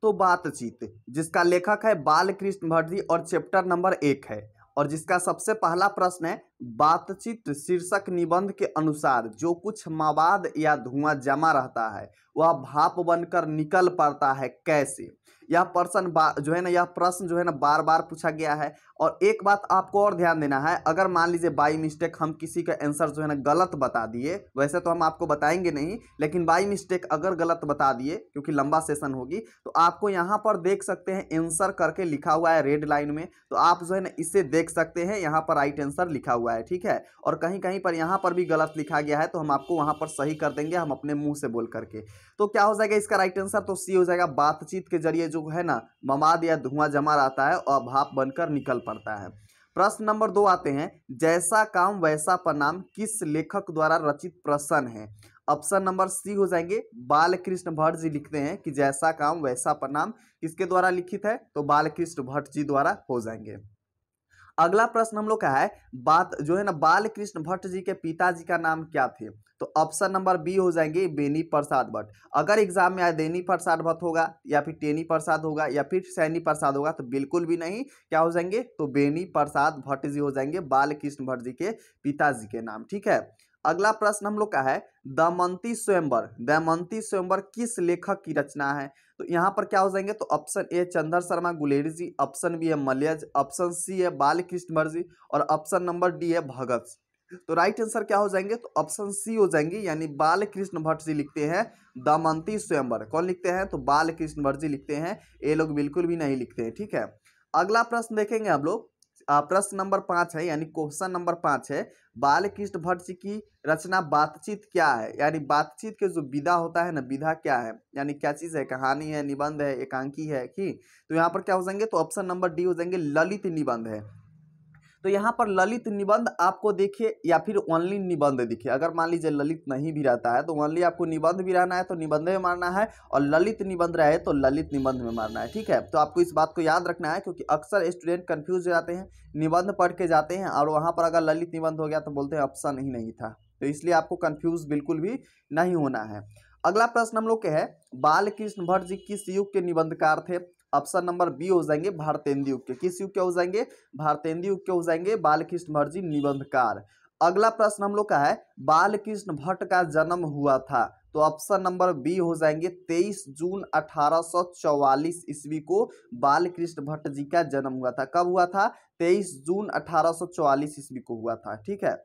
तो बातचीत, जिसका लेखक है बालकृष्ण भट्ट जी और चैप्टर नंबर 1 है। और जिसका सबसे पहला प्रश्न है, बातचीत शीर्षक निबंध के अनुसार जो कुछ मवाद या धुआं जमा रहता है वह भाप बनकर निकल पड़ता है कैसे। यह प्रश्न जो है ना, यह प्रश्न जो है ना बार बार पूछा गया है। और एक बात आपको और ध्यान देना है, अगर मान लीजिए बाई मिस्टेक हम किसी का आंसर जो है ना गलत बता दिए, वैसे तो हम आपको बताएंगे नहीं, लेकिन बाई मिस्टेक अगर गलत बता दिए क्योंकि लंबा सेशन होगी, तो आपको यहाँ पर देख सकते हैं आंसर करके लिखा हुआ है रेड लाइन में, तो आप जो है ना इसे देख सकते हैं, यहाँ पर राइट आंसर लिखा हुआ है, ठीक है। और कहीं कहीं पर यहाँ पर भी गलत लिखा गया है तो हम आपको वहाँ पर सही कर देंगे, हम अपने मुंह से बोल करके। तो क्या हो जाएगा इसका राइट आंसर, तो सी हो जाएगा। बातचीत के जरिए जो है ना मवाद या धुआं जमा रहता है और भाप बनकर निकल पड़ता है। प्रश्न नंबर 2 आते हैं, जैसा काम वैसा परिणाम किस लेखक द्वारा रचित प्रश्न है। ऑप्शन नंबर सी हो जाएंगे, बालकृष्ण भट्ट जी लिखते हैं कि जैसा काम वैसा परिणाम किसके द्वारा लिखित है, तो बालकृष्ण भट्ट जी द्वारा हो जाएंगे। अगला प्रश्न हम लोग का है, बात जो है ना बालकृष्ण भट्ट जी के पिताजी का नाम क्या थे, तो ऑप्शन नंबर बी हो जाएंगे, बेनी प्रसाद भट्ट। अगर एग्जाम में आए देनी प्रसाद भट्ट होगा या फिर टेनी प्रसाद होगा या फिर सैनी प्रसाद होगा, तो बिल्कुल भी नहीं, क्या हो जाएंगे, तो बेनी प्रसाद भट्ट जी हो जाएंगे बालकृष्ण भट्ट जी के पिताजी के नाम, ठीक है। अगला प्रश्न हम लोग का है, दमयंती स्वयंवर, दमयंती स्वयंवर किस लेखक की रचना है, तो यहाँ पर क्या हो जाएंगे, तो option A Chandra Sharma Guleri ji, option B है मलयज, ऑप्शन सी है बालकृष्ण भट्ट जी और ऑप्शन नंबर डी है भगत सिंह। तो राइट आंसर क्या हो जाएंगे, तो ऑप्शन सी हो जाएंगे, यानी बालकृष्ण भट्ट जी लिखते हैं दमयंती स्वयंवर। कौन लिखते हैं, तो बालकृष्ण भट्ट जी लिखते हैं, ये लोग बिल्कुल भी नहीं लिखते हैं, ठीक है। अगला प्रश्न देखेंगे हम लोग, प्रश्न नंबर 5 है, यानी क्वेश्चन नंबर 5 है, बालकृष्ण भट्ट जी की रचना बातचीत क्या है, यानी बातचीत के जो विधा होता है ना, विधा क्या है, यानी क्या चीज है, कहानी है, निबंध है, एकांकी है कि, तो यहाँ पर क्या हो जाएंगे, तो ऑप्शन नंबर डी हो जाएंगे, ललित निबंध है। तो यहाँ पर ललित निबंध आपको देखिए या फिर ओनली निबंध दिखे, अगर मान लीजिए ललित नहीं भी रहता है तो ओनली आपको निबंध भी रहना है तो निबंध में मारना है, और ललित निबंध रहे तो ललित निबंध में मारना है, ठीक है। तो आपको इस बात को याद रखना है, क्योंकि अक्सर स्टूडेंट कंफ्यूज हो जाते हैं, निबंध पढ़ के जाते हैं और वहाँ पर अगर ललित निबंध हो गया तो बोलते हैं ऑप्शन ही नहीं था, तो इसलिए आपको कंफ्यूज बिल्कुल भी नहीं होना है। अगला प्रश्न हम लोग के है, बालकृष्ण भट्ट जी किस युग के निबंधकार थे, ऑप्शन नंबर बी हो जाएंगे भारतेंदु युग के। किस युग के हो जाएंगे, भारतेंदु युग के हो जाएंगे बालकृष्ण भट्ट जी निबंधकार। अगला प्रश्न हम लोग का है, बालकृष्ण भट्ट का जन्म हुआ था, तो ऑप्शन नंबर बी हो जाएंगे 23 जून 1844 ईस्वी को बालकृष्ण भट्ट जी का जन्म हुआ था। कब हुआ था, 23 जून 1844 ईस्वी को हुआ था, ठीक है।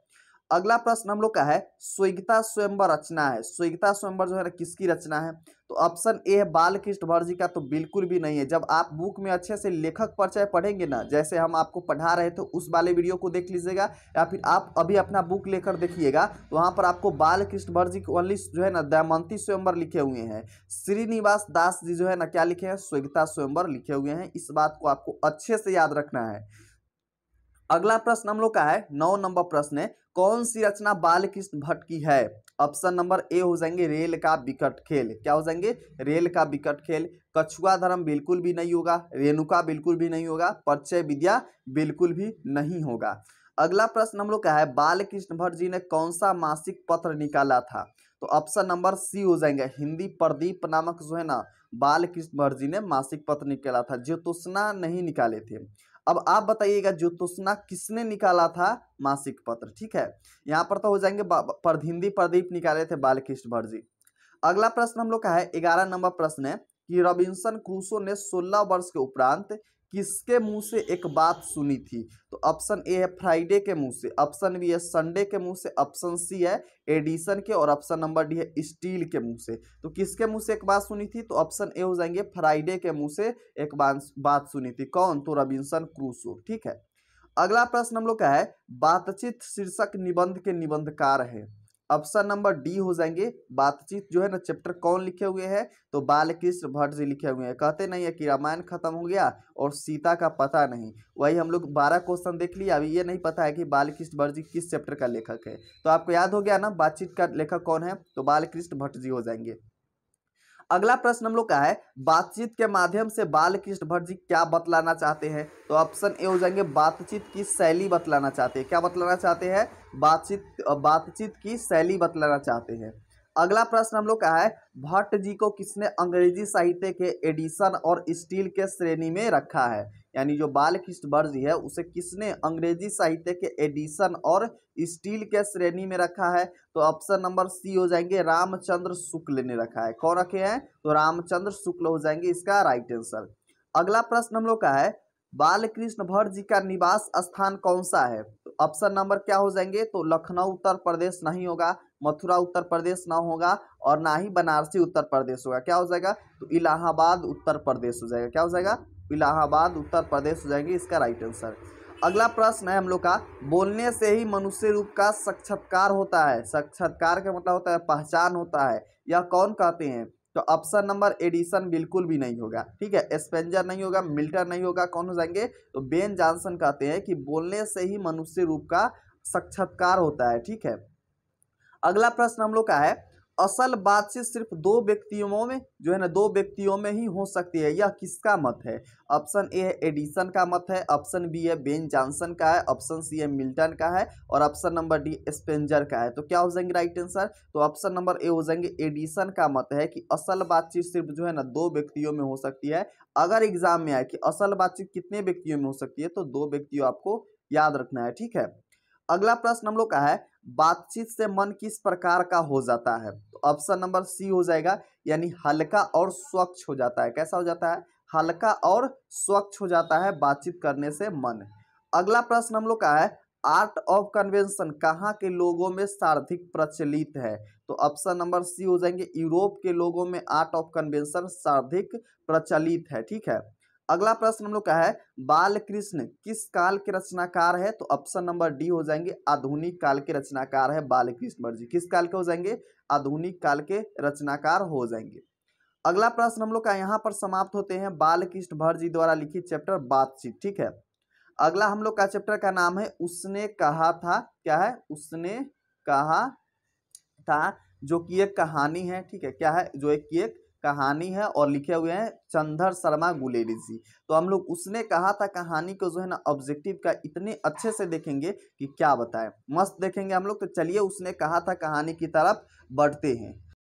अगला प्रश्न हम लोग का है, स्वेग्ता स्वयंवर रचना है, स्वेग्ता स्वयंवर जो है ना किसकी रचना है, तो ऑप्शन ए है बालकृष्ण भट्ट जी का, तो बिल्कुल भी नहीं है। जब आप बुक में अच्छे से लेखक परिचय पढ़ेंगे ना, जैसे हम आपको पढ़ा रहे थे उस वाले वीडियो को देख लीजिएगा, या फिर आप अभी अपना बुक लेकर देखिएगा, तो वहाँ पर आपको बालकृष्ण भट्ट जी ओनली जो है ना दमयंती स्वयंवर लिखे हुए हैं। श्रीनिवास दास जी जो है ना क्या लिखे हैं, स्वेग्ता स्वयंवर लिखे हुए हैं, इस बात को आपको अच्छे से याद रखना है। अगला प्रश्न हम लोग का है 9 नंबर प्रश्न है, कौन सी रचना बालकृष्ण भट्ट की है, ऑप्शन नंबर ए हो जाएंगे रेल का बिकट खेल। क्या हो जाएंगे, रेल का बिकट खेल। कछुआ धर्म बिल्कुल भी नहीं होगा, रेणुका बिल्कुल भी नहीं होगा, परिचय विद्या बिल्कुल भी नहीं होगा। अगला प्रश्न हम लोग का है, बालकृष्ण भट्ट जी ने कौन सा मासिक पत्र निकाला था, तो ऑप्शन नंबर सी हो जाएंगे हिंदी प्रदीप नामक जो है ना बालकृष्ण भट्ट जी ने मासिक पत्र निकाला था, ज्योत्सना नहीं निकाले थे। अब आप बताइएगा ज्योत्सना किसने निकाला था मासिक पत्र, ठीक है। यहाँ पर तो हो जाएंगे हिंदी प्रदीप निकाले थे बालकृष्ण भट्ट जी। अगला प्रश्न हम लोग का है 11 नंबर प्रश्न है कि रॉबिन्सन क्रूसो ने 16 वर्ष के उपरांत किसके मुंह से एक बात सुनी थी, तो ऑप्शन ए है फ्राइडे के मुंह से, ऑप्शन बी है संडे के मुंह से, ऑप्शन सी है एडिसन के और ऑप्शन नंबर डी है स्टील के मुंह से। तो किसके मुंह से एक बात सुनी थी, तो ऑप्शन ए हो जाएंगे फ्राइडे के मुंह से एक बात सुनी थी। कौन, तो रॉबिन्सन क्रूसो, ठीक है। अगला प्रश्न हम लोग का है, बातचीत शीर्षक निबंध के निबंधकार है, ऑप्शन नंबर डी हो जाएंगे बातचीत जो है ना चैप्टर कौन लिखे हुए हैं, तो बालकृष्ण भट्ट जी लिखे हुए हैं। कहते नहीं है कि रामायण खत्म हो गया और सीता का पता नहीं, वही हम लोग 12 क्वेश्चन देख लिया, अभी ये नहीं पता है कि बालकृष्ण भट्ट जी किस चैप्टर का लेखक है। तो आपको याद हो गया ना बातचीत का लेखक कौन है, तो बालकृष्ण भट्ट जी हो जाएंगे। अगला प्रश्न हम लोग का है, बातचीत के माध्यम से बालकृष्ण भट्ट जी क्या बतलाना चाहते हैं, तो ऑप्शन ए हो जाएंगे बातचीत की शैली बतलाना चाहते हैं। क्या बतलाना चाहते हैं, बातचीत की शैली बतलाना चाहते हैं। अगला प्रश्न हम लोग का है, भट्ट जी को किसने अंग्रेजी साहित्य के एडिशन और स्टील के श्रेणी में रखा है? यानी जो बालकृष्ण भट्ट जी है उसे किसने अंग्रेजी साहित्य के एडिशन और स्टील के श्रेणी में रखा है? तो ऑप्शन नंबर सी हो जाएंगे, रामचंद्र शुक्ल ने रखा है। कौन रखे हैं? तो रामचंद्र शुक्ल हो जाएंगे इसका राइट आंसर। अगला प्रश्न हम लोग का है, बालकृष्ण भट्ट जी का निवास स्थान कौन सा है? तो ऑप्शन नंबर क्या हो जाएंगे? तो लखनऊ उत्तर प्रदेश नहीं होगा, मथुरा उत्तर प्रदेश ना होगा, और ना ही बनारसी उत्तर प्रदेश होगा। क्या हो जाएगा? तो इलाहाबाद उत्तर प्रदेश हो जाएगा। क्या हो जाएगा? इलाहाबाद उत्तर प्रदेश हो जाएगी इसका राइट आंसर। अगला प्रश्न है हम लोग का, बोलने से ही मनुष्य रूप का साक्षात्कार होता है। साक्षात्कार का मतलब होता है पहचान होता है, यह कौन कहते हैं? तो ऑप्शन नंबर एडिसन बिल्कुल भी नहीं होगा, ठीक है। स्पेंजर नहीं होगा, मिल्टन नहीं होगा, कौन हो जाएंगे? तो बेन जॉनसन कहते हैं कि बोलने से ही मनुष्य रूप का साक्षात्कार होता है, ठीक है। अगला प्रश्न हम लोग का है, असल बातचीत सिर्फ दो व्यक्तियों में जो है ना, दो व्यक्तियों में ही हो सकती है, यह किसका मत है? ऑप्शन ए है एडिसन का मत है, ऑप्शन बी है बेन जॉनसन का है, ऑप्शन सी है मिल्टन का है, और ऑप्शन नंबर डी स्पेंजर का है। तो क्या हो जाएंगे राइट आंसर? तो ऑप्शन नंबर ए हो जाएंगे, एडिसन का मत है कि असल बातचीत सिर्फ जो है ना दो व्यक्तियों में हो सकती है। अगर एग्जाम में आए कि असल बातचीत कितने व्यक्तियों में हो सकती है, तो दो व्यक्तियों आपको याद रखना है, ठीक है। अगला प्रश्न हम लोग का है, बातचीत से मन किस प्रकार का हो जाता है? तो ऑप्शन नंबर सी हो जाएगा, यानी हल्का और स्वच्छ हो जाता है। कैसा हो जाता है? हल्का और स्वच्छ हो जाता है बातचीत करने से मन। अगला प्रश्न हम लोग का है, आर्ट ऑफ कन्वेंशन कहाँ के लोगों में सर्वाधिक प्रचलित है? तो ऑप्शन नंबर सी हो जाएंगे, यूरोप के लोगों में आर्ट ऑफ कन्वेंशन सर्वाधिक प्रचलित है, ठीक है। अगला प्रश्न हम लोग का है, बालकृष्ण किस काल के रचनाकार है? तो ऑप्शन नंबर डी हो जाएंगे, आधुनिक काल के रचनाकार है बालकृष्ण भट्ट जी। किस काल के हो जाएंगे? आधुनिक काल के रचनाकार हो जाएंगे। अगला प्रश्न हम लोग का यहाँ पर समाप्त होते हैं बालकृष्ण भट्ट जी द्वारा लिखित चैप्टर बातचीत, ठीक है। अगला हम लोग का चैप्टर का नाम है उसने कहा था। क्या है? उसने कहा था, जो कि एक कहानी है, ठीक है। क्या है? जो एक कहानी है, और लिखे हुए हैं चंदर शर्मा गुलेरी जी। तो हम लोग उसने कहा था कहानी को जो है ना ऑब्जेक्टिव का इतने अच्छे से देखेंगे कि क्या बताएं, मस्त देखेंगे हम लोग। तो चलिए उसने कहा था कहानी की तरफ बढ़ते हैं।